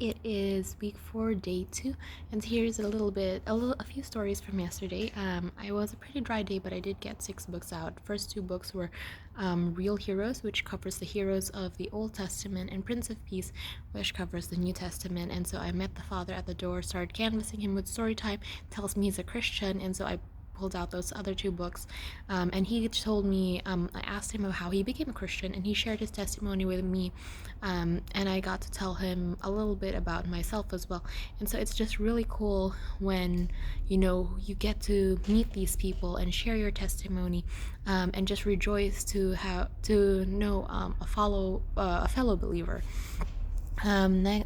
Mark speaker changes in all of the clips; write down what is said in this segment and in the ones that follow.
Speaker 1: It is week 4, day 2, and here's a few stories from yesterday. I was a pretty dry day, but I did get 6 books out. First 2 books were Real Heroes, which covers the heroes of the Old Testament, and Prince of Peace, which covers the New Testament. And so I met the father at the door, started canvassing him with story time, tells me he's a Christian, and so I pulled out those other 2 books, and he told me, I asked him how he became a Christian, and he shared his testimony with me, and I got to tell him a little bit about myself as well. And so it's just really cool when you get to meet these people and share your testimony, and just rejoice to know a fellow believer.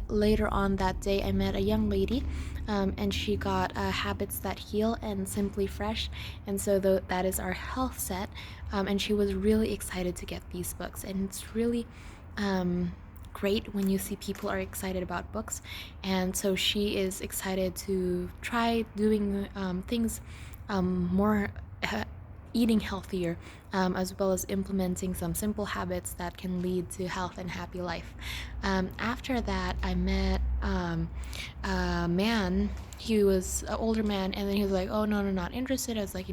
Speaker 1: Later on that day, I met a young lady, and she got Habits That Heal and Simply Fresh, and so that is our health set. And she was really excited to get these books, and it's really great when you see people are excited about books, and so she is excited to try doing things more. Eating healthier, as well as implementing some simple habits that can lead to health and happy life. After that, I met a man. He was an older man, and then he was like, "Oh no, not interested." I was like,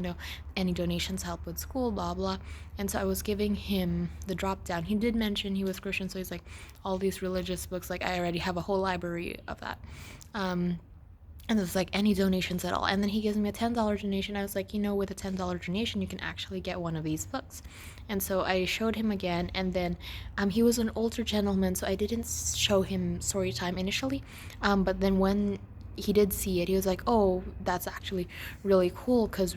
Speaker 1: any donations help with school, blah blah. And so I was giving him the drop down. He did mention he was Christian, so he's like, all these religious books, like I already have a whole library of that. And it was like, any donations at all. And then he gives me a $10 donation. I was like, with a $10 donation, you can actually get one of these books. And so I showed him again. And then he was an older gentleman, so I didn't show him story time initially. But then when he did see it, he was like, "Oh, that's actually really cool," because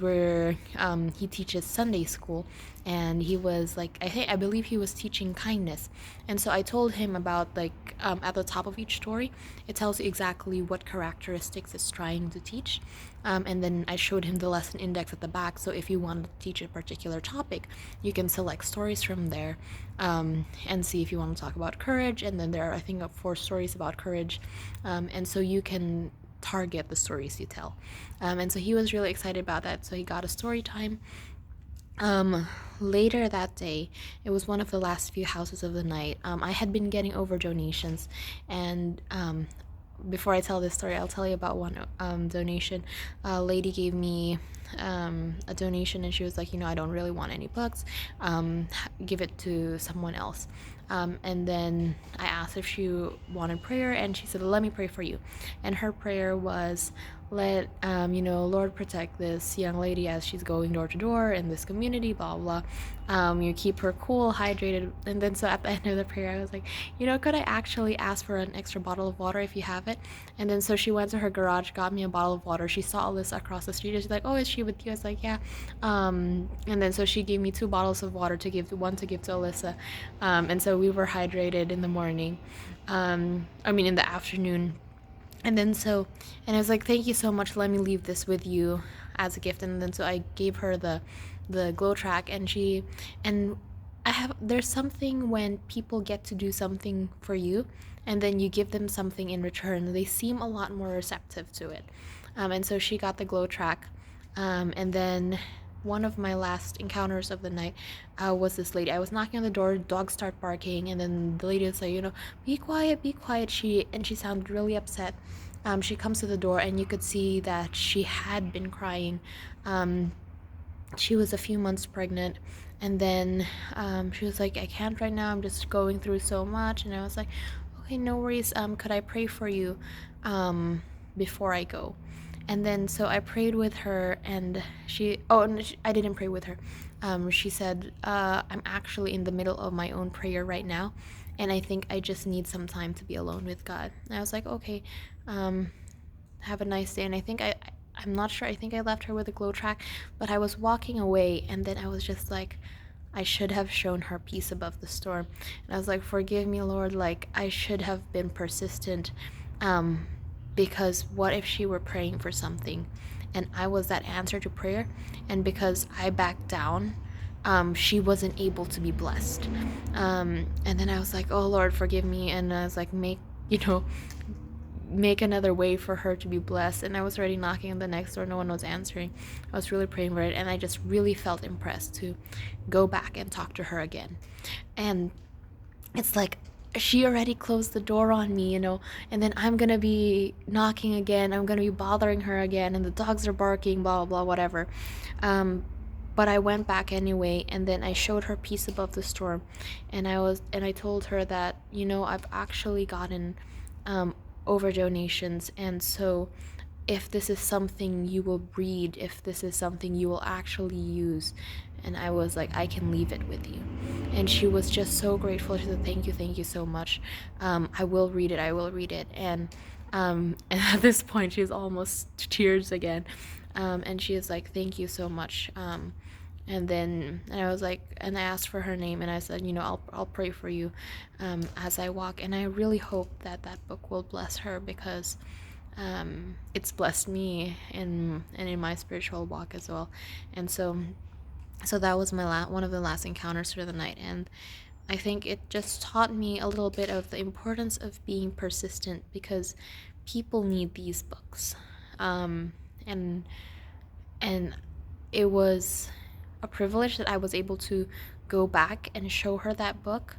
Speaker 1: he teaches Sunday school, and he was like, I believe he was teaching kindness. And so I told him about, like, at the top of each story, it tells you exactly what characteristics it's trying to teach. And then I showed him the lesson index at the back, so if you want to teach a particular topic, you can select stories from there, and see if you want to talk about courage. And then there are, I think, 4 stories about courage, and so you can target the stories you tell. And so he was really excited about that, so he got a story time. Later that day, it was one of the last few houses of the night. I had been getting over donations, and before I tell this story, I'll tell you about one donation. A lady gave me a donation, and she was like, I don't really want any books. Give it to someone else. And then I asked if she wanted prayer, and she said, "Let me pray for you." And her prayer was, "Let Lord, protect this young lady as she's going door to door in this community, blah blah. You keep her cool, hydrated." And then so at the end of the prayer, I was like, could I actually ask for an extra bottle of water if you have it? And then so she went to her garage, got me a bottle of water. She saw Alyssa across the street, and she's like, "Oh, is she with you?" I was like, "Yeah." And then so she gave me 2 bottles of water one to give to Alyssa, and so we were hydrated in the morning. In the afternoon. And then and I was like, "Thank you so much, let me leave this with you as a gift." And then so I gave her the glow track, and there's something when people get to do something for you, and then you give them something in return, they seem a lot more receptive to it. And so she got the glow track, and then one of my last encounters of the night was this lady. I was knocking on the door, dogs start barking, and then the lady was like, "Be quiet, be quiet." She sounded really upset. She comes to the door, and you could see that she had been crying. She was a few months pregnant, and then she was like, "I can't right now, I'm just going through so much." And I was like, "Okay, no worries. Could I pray for you before I go?" And then so I prayed with her, and I didn't pray with her. She said, "I'm actually in the middle of my own prayer right now, and I think I just need some time to be alone with God." And I was like, "Okay, have a nice day." And I'm not sure, I think I left her with a glow track, but I was walking away, and then I was just like, I should have shown her peace above the storm. And I was like, "Forgive me, Lord, like I should have been persistent, because what if she were praying for something and I was that answer to prayer, and because I backed down, she wasn't able to be blessed." And then I was like, "Oh Lord, forgive me." And I was like, make another way for her to be blessed. And I was already knocking on the next door, no one was answering. I was really praying for it, and I just really felt impressed to go back and talk to her again. And it's like, she already closed the door on me, and then I'm gonna be knocking again, I'm gonna be bothering her again, and the dogs are barking, blah, blah, blah, whatever. But I went back anyway, and then I showed her Peace Above the Storm, and I told her that, I've actually gotten over donations, and so if this is something you will read, if this is something you will actually use. And I was like, I can leave it with you. And she was just so grateful. She said, thank you so much. I will read it, I will read it. And at this point, she's almost tears again. And she is like, thank you so much. And I was like, and I asked for her name, and I said, I'll pray for you as I walk. And I really hope that that book will bless her, because it's blessed me and in my spiritual walk as well. And so that was my one of the last encounters for the night, and I think it just taught me a little bit of the importance of being persistent, because people need these books. And and it was a privilege that I was able to go back and show her that book,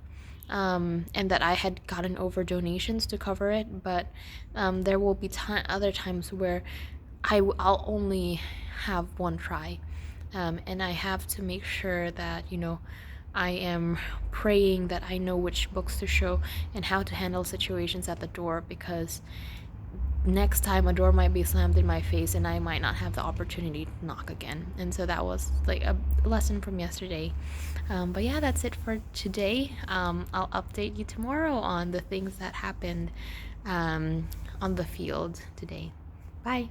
Speaker 1: and that I had gotten over donations to cover it. But there will be other times where I'll only have one try, and I have to make sure that I am praying that I know which books to show and how to handle situations at the door, because next time a door might be slammed in my face and I might not have the opportunity to knock again. And so that was like a lesson from yesterday. But yeah, that's it for today. I'll update you tomorrow on the things that happened on the field today. Bye.